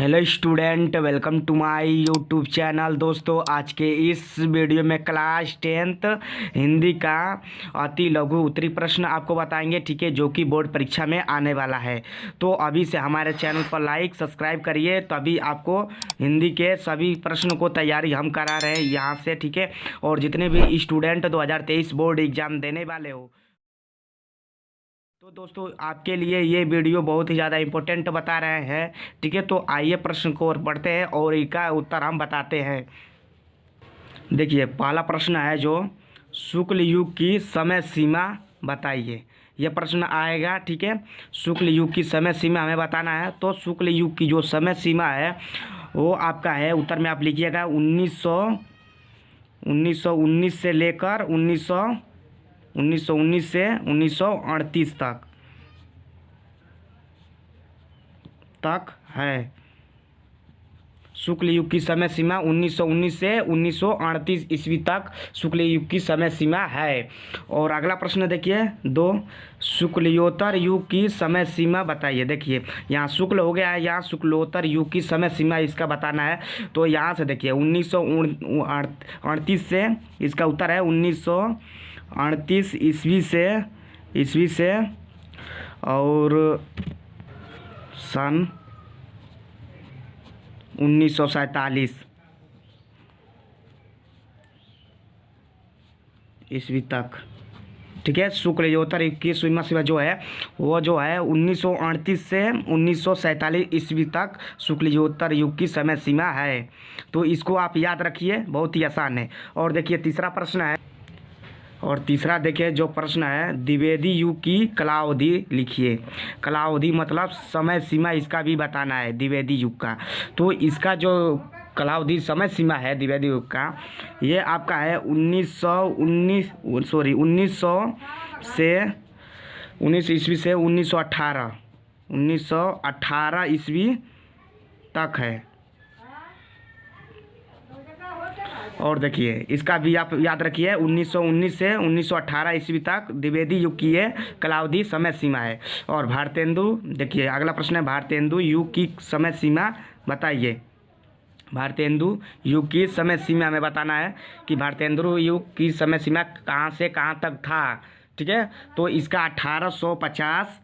Hello student, welcome to my YouTube channel. दोस्तों, आज के इस वीडियो में क्लास 10th हिंदी का अति लघु उत्तरी प्रश्न आपको बताएंगे, ठीक है, जो कि बोर्ड परीक्षा में आने वाला है। तो अभी से हमारे चैनल पर लाइक सब्सक्राइब करिए, तभी आपको हिंदी के सभी प्रश्न को तैयारी हम करा रहे हैं यहाँ से, ठीक है। और जितने भी स्टूडेंट 2023 बोर्ड एग्ज़ाम देने वाले हो, तो दोस्तों आपके लिए ये वीडियो बहुत ही ज़्यादा इम्पोर्टेंट बता रहे हैं, ठीक है। तो आइए प्रश्न को और पढ़ते हैं और इसका उत्तर हम बताते हैं। देखिए, पहला प्रश्न है जो शुक्ल युग की समय सीमा बताइए। यह प्रश्न आएगा, ठीक है। शुक्ल युग की समय सीमा हमें बताना है। तो शुक्ल युग की जो समय सीमा है वो आपका है, उत्तर में आप लिखिएगा 1919 से लेकर 1919 से 1938 तक है। शुक्ल युग की समय सीमा 1919 से 1938 ईस्वी तक शुक्ल युग की समय सीमा है। और अगला प्रश्न देखिए, दो शुक्लयोत्तर युग की समय सीमा बताइए। देखिए, यहाँ शुक्ल हो गया है, यहाँ शुक्लोत्तर युग की समय सीमा इसका बताना है। तो यहाँ से देखिए 1938 से, इसका उत्तर है 1938 ईस्वी से और सन 1947 ईस्वी तक, ठीक है। शुक्लयोत्तर युग की सीमा जो है वो जो है 1938 से 1947 ईस्वी तक शुक्लयोत्तर युग की समय सीमा है। तो इसको आप याद रखिए, बहुत ही आसान है। और देखिए तीसरा प्रश्न है, और तीसरा देखिए जो प्रश्न है, द्विवेदी युग की कालावधि लिखिए। कालावधि मतलब समय सीमा, इसका भी बताना है द्विवेदी युग का। तो इसका जो कालावधि समय सीमा है द्विवेदी युग का, ये आपका है 19 ईस्वी से 1918 ईस्वी तक है। और देखिए इसका भी आप याद रखिए, 1919 से 1918 ईस्वी तक द्विवेदी युग की ये कालावधि समय सीमा है। और भारतेंदु, देखिए अगला प्रश्न है, भारतेंदु युग की समय सीमा बताइए। भारतेंदु युग की समय सीमा हमें बताना है कि भारतेंदु युग की समय सीमा कहाँ से कहाँ तक था, ठीक है। तो इसका 1850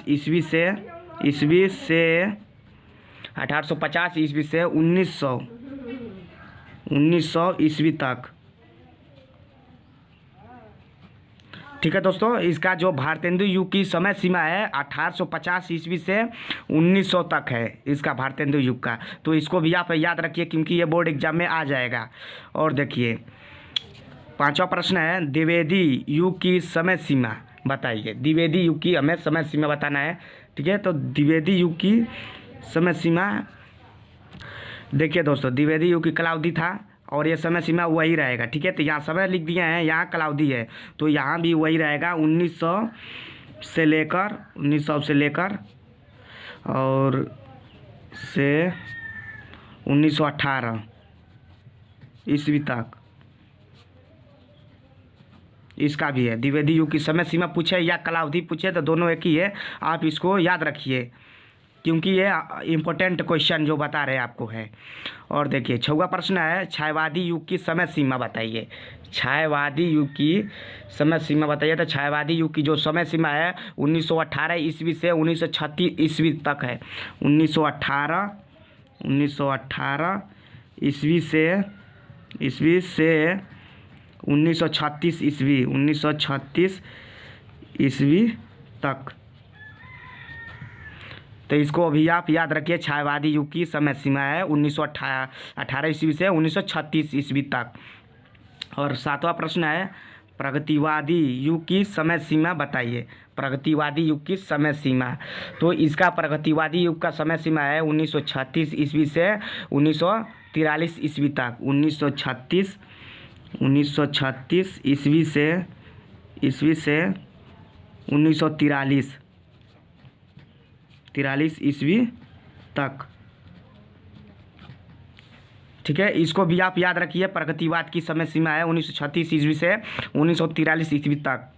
ईस्वी से 1850 ईस्वी से 1900 ईस्वी तक, ठीक है दोस्तों। इसका जो भारतेंदु युग की समय सीमा है 1850 ईस्वी से 1900 तक है, इसका भारतेंदु युग का। तो इसको भी आप याद रखिए क्योंकि ये बोर्ड एग्जाम में आ जाएगा। और देखिए पांचवा प्रश्न है, द्विवेदी युग की समय सीमा बताइए। द्विवेदी युग की हमें समय सीमा बताना है, ठीक है। तो द्विवेदी युग की समय सीमा देखिए दोस्तों, द्विवेदी युग की कालावधि था और ये समय सीमा वही रहेगा, ठीक है। तो यहाँ समय लिख दिए हैं, यहाँ कालावधि है, तो यहाँ भी वही रहेगा 1900 से लेकर और से 1918 ईस्वी तक, इसका भी है। द्विवेदी युग की समय सीमा पूछे या कालावधि पूछे तो दोनों एक ही है, आप इसको याद रखिए क्योंकि ये इम्पोर्टेंट क्वेश्चन जो बता रहे हैं आपको है। और देखिए छठवां प्रश्न है, छायावादी युग की समय सीमा बताइए। छायावादी युग की समय सीमा बताइए। तो छायावादी युग की जो समय सीमा है 1918 ईस्वी से 1936 ईस्वी तक है। 1918 ईस्वी से 1936 ईस्वी तक। तो इसको अभी आप याद रखिए, छायावादी युग की समय सीमा है 1918 ईस्वी से 1936 ईस्वी तक। और सातवां प्रश्न है, प्रगतिवादी युग की समय सीमा बताइए। प्रगतिवादी युग की समय सीमा, तो इसका प्रगतिवादी युग का समय सीमा है 1936 ईस्वी से 1943 ईस्वी तक। 1936 ईस्वी से 1943 ईस्वी तक, ठीक है। इसको भी आप याद रखिए, प्रगतिवाद की समय सीमा है 1936 ईस्वी से 1943 ईस्वी तक।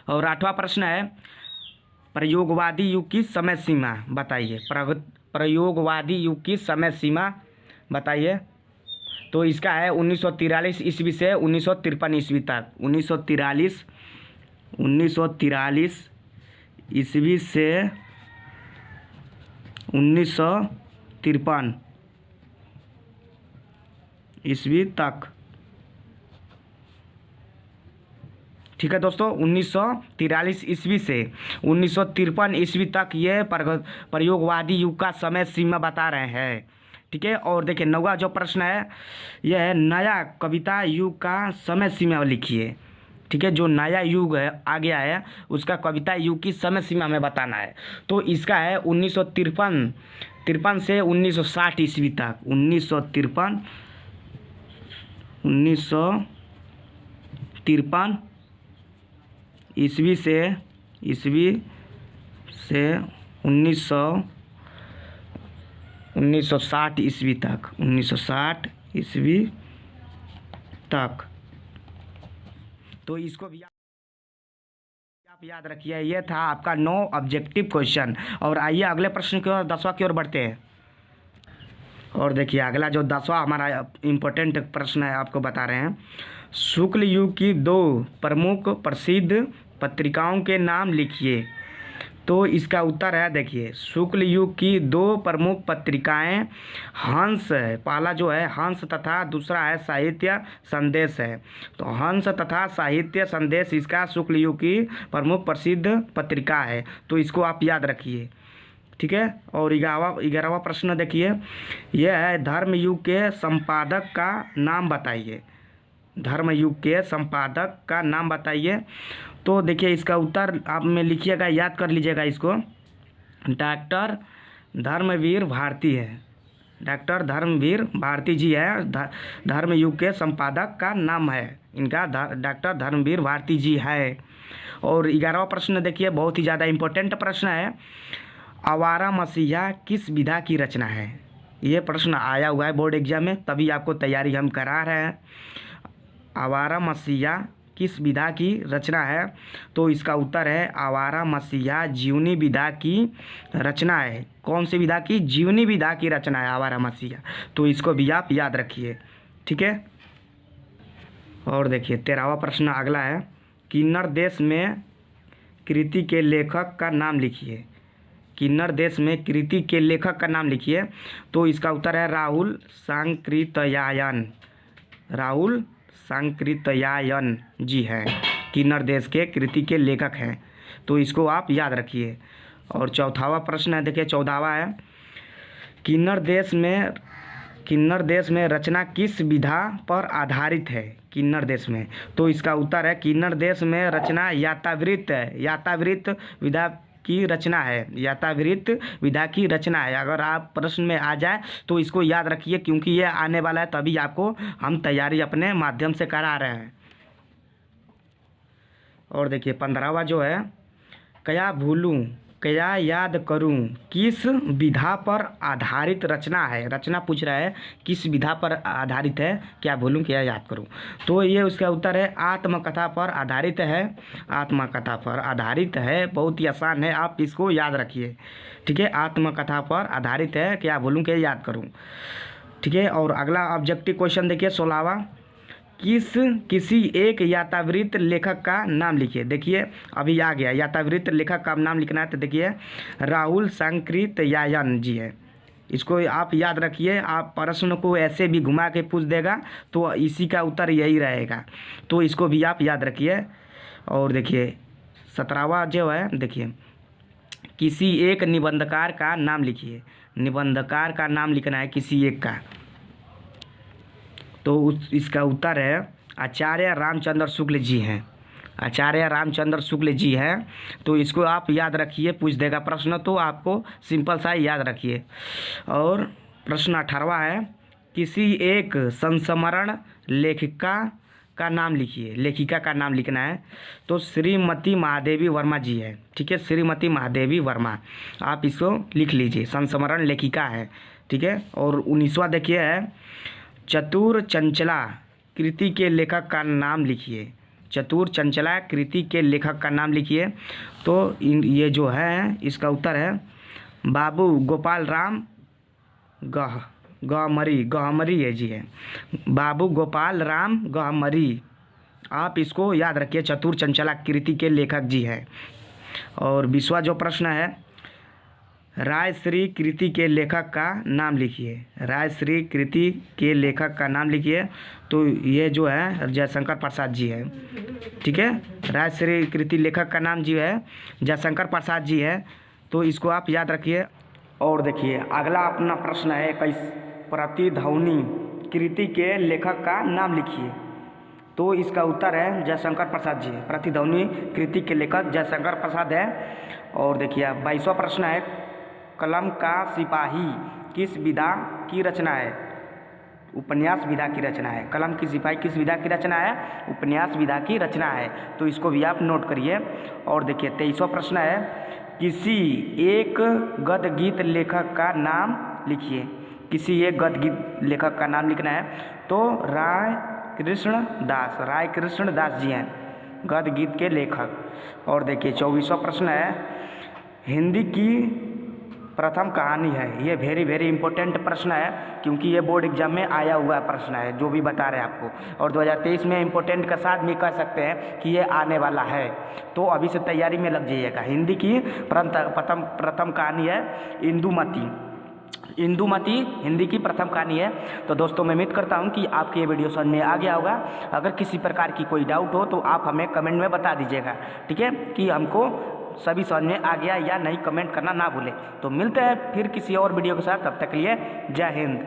और 8वां प्रश्न है, प्रयोगवादी युग की समय सीमा बताइए। प्रयोगवादी युग की समय सीमा बताइए। तो इसका है 1943 ईस्वी से 1953 ईस्वी तक। 1943 ईस्वी से 1953 ईस्वी तक। ठीक है दोस्तों, 1943 ईस्वी से 1953 ईस्वी तक ये प्रयोगवादी युग का समय सीमा बता रहे हैं। ठीक है, और देखिए 9वां जो प्रश्न है यह है, नया कविता युग का समय सीमा लिखिए। ठीक है, जो नया युग है आ गया है उसका कविता युग की समय सीमा हमें बताना है। तो इसका है 1953 से 1960 ईस्वी तक। 1953 ईस्वी से 1960 ईस्वी तक। 1960 ईस्वी तक। तो इसको भी आप याद रखिए। ये था आपका 9 ऑब्जेक्टिव क्वेश्चन। और आइए अगले प्रश्न की ओर, 10वां की ओर बढ़ते हैं। और देखिए अगला जो 10वां हमारा इम्पोर्टेंट प्रश्न है आपको बता रहे हैं। शुक्ल युग की 2 प्रमुख प्रसिद्ध पत्रिकाओं के नाम लिखिए। तो इसका उत्तर है, देखिए शुक्ल युग की 2 प्रमुख पत्रिकाएं हंस है। पहला जो है हंस तथा दूसरा है साहित्य संदेश है। तो हंस तथा साहित्य संदेश इसका शुक्ल युग की प्रमुख प्रसिद्ध पत्रिका है। तो इसको आप याद रखिए। ठीक है, और 11वां प्रश्न देखिए, यह है, धर्म युग के संपादक का नाम बताइए। धर्म युग के संपादक का नाम बताइए। तो देखिए इसका उत्तर आप में लिखिएगा, याद कर लीजिएगा इसको। डॉक्टर धर्मवीर भारती है। डॉक्टर धर्मवीर भारती जी है, धर्म युग के संपादक का नाम है इनका, डॉक्टर धर्मवीर भारती जी है। और 11वां प्रश्न देखिए, बहुत ही ज़्यादा इम्पोर्टेंट प्रश्न है। आवारा मसीहा किस विधा की रचना है? ये प्रश्न आया हुआ है बोर्ड एग्जाम में, तभी आपको तैयारी हम करा रहे हैं। आवारा मसीहा किस विधा की रचना है? तो इसका उत्तर है, आवारा मसीहा जीवनी विधा की रचना है। कौन सी विधा की? जीवनी विधा की रचना है आवारा मसीहा। तो इसको भी आप याद रखिए। ठीक है, और देखिए 13वां प्रश्न अगला है, किन्नर देश में कृति के लेखक का नाम लिखिए। किन्नर देश में कृति के लेखक का नाम लिखिए। तो इसका उत्तर है राहुल सांकृत्यायन। राहुल सांकृत्यायन जी हैं, किन्नर देश के कृति के लेखक हैं। तो इसको आप याद रखिए। और 14वां प्रश्न है, देखिए 14वां है, किन्नर देश में रचना किस विधा पर आधारित है? किन्नर देश में। तो इसका उत्तर है, किन्नर देश में रचना यातावृत्त है। यातावृत्त विधा की रचना है। यातावृत्त विधा की रचना है। अगर आप प्रश्न में आ जाए तो इसको याद रखिए, क्योंकि ये आने वाला है, तभी आपको हम तैयारी अपने माध्यम से करा रहे हैं। और देखिए 15वां जो है, क्या भूलूं क्या याद करूं किस विधा पर आधारित रचना है? रचना पूछ रहा है किस विधा पर आधारित है, क्या भूलूं क्या याद करूं। तो ये उसका उत्तर है आत्मकथा पर आधारित है। आत्मकथा पर आधारित है, बहुत ही आसान है, आप इसको याद रखिए। ठीक है, आत्मकथा पर आधारित है, क्या भूलूं क्या याद करूं। ठीक है, और अगला ऑब्जेक्टिव क्वेश्चन देखिए 16वां, किसी एक यातावृत्त लेखक का नाम लिखिए। देखिए अभी आ गया, यातावृत्त लेखक का नाम लिखना है। तो देखिए राहुल सांकृत्यायन जी है, इसको आप याद रखिए। आप प्रश्न को ऐसे भी घुमा के पूछ देगा तो इसी का उत्तर यही रहेगा, तो इसको भी आप याद रखिए। और देखिए 17वां जो है, देखिए किसी एक निबंधकार का नाम लिखिए। निबंधकार का नाम लिखना है किसी एक का। तो इसका उत्तर है आचार्य रामचंद्र शुक्ल जी हैं। आचार्य रामचंद्र शुक्ल जी हैं। तो इसको आप याद रखिए, पूछ देगा प्रश्न, तो आपको सिंपल सा याद रखिए। और प्रश्न 18वां है, किसी एक संस्मरण लेखिका का नाम लिखिए। लेखिका का नाम लिखना है। तो श्रीमती महादेवी वर्मा जी है। ठीक है, श्रीमती महादेवी वर्मा, आप इसको लिख लीजिए, संस्मरण लेखिका है। ठीक है, और 19वां देखिए है, चतुर चंचला कृति के लेखक का नाम लिखिए। चतुर चंचला कृति के लेखक का नाम लिखिए। तो ये जो है इसका उत्तर है बाबू गोपाल राम गहमरी है जी, है बाबू गोपाल राम गहमरी। आप इसको याद रखिए, चतुर चंचला कृति के लेखक जी हैं। और 20वां जो प्रश्न है, रायश्री कृति के लेखक का नाम लिखिए। रायश्री कृति के लेखक का नाम लिखिए। तो ये जो है जयशंकर प्रसाद जी है, ठीक है। रायश्री कृति लेखक का नाम जो है जयशंकर प्रसाद जी है। तो इसको आप याद रखिए। और देखिए अगला अपना प्रश्न है 21, प्रतिध्वनि कृति के लेखक का नाम लिखिए। तो इसका उत्तर है जयशंकर प्रसाद जी। प्रतिध्वनि कृति के लेखक जयशंकर प्रसाद है। और देखिए 22वां प्रश्न है, कलम का सिपाही किस विधा की रचना है? उपन्यास विधा की रचना है। कलम की सिपाही किस विधा की रचना है? उपन्यास विधा की रचना है। तो इसको भी आप नोट करिए। और देखिए 23वां प्रश्न है, किसी एक गद्य गीत लेखक का नाम लिखिए। किसी एक गद्य गीत लेखक का नाम लिखना है। तो राय कृष्ण दास जी हैं गद्य गीत के लेखक। और देखिए 24वां प्रश्न है, हिंदी की प्रथम कहानी है। ये वेरी इंपॉर्टेंट प्रश्न है, क्योंकि ये बोर्ड एग्जाम में आया हुआ प्रश्न है जो भी बता रहे हैं आपको। और 2023 में इंपॉर्टेंट के साथ भी कह सकते हैं कि ये आने वाला है। तो अभी से तैयारी में लग जाइएगा। हिंदी की प्रथम कहानी है इंदुमती हिंदी की प्रथम कहानी है। तो दोस्तों मैं उम्मीद करता हूं कि आपकी ये वीडियो समझ में आ गया होगा। अगर किसी प्रकार की कोई डाउट हो तो आप हमें कमेंट में बता दीजिएगा, ठीक है, कि हमको सभी समझ में आ गया या नहीं। कमेंट करना ना भूलें। तो मिलते हैं फिर किसी और वीडियो के साथ, तब तक के लिए जय हिंद।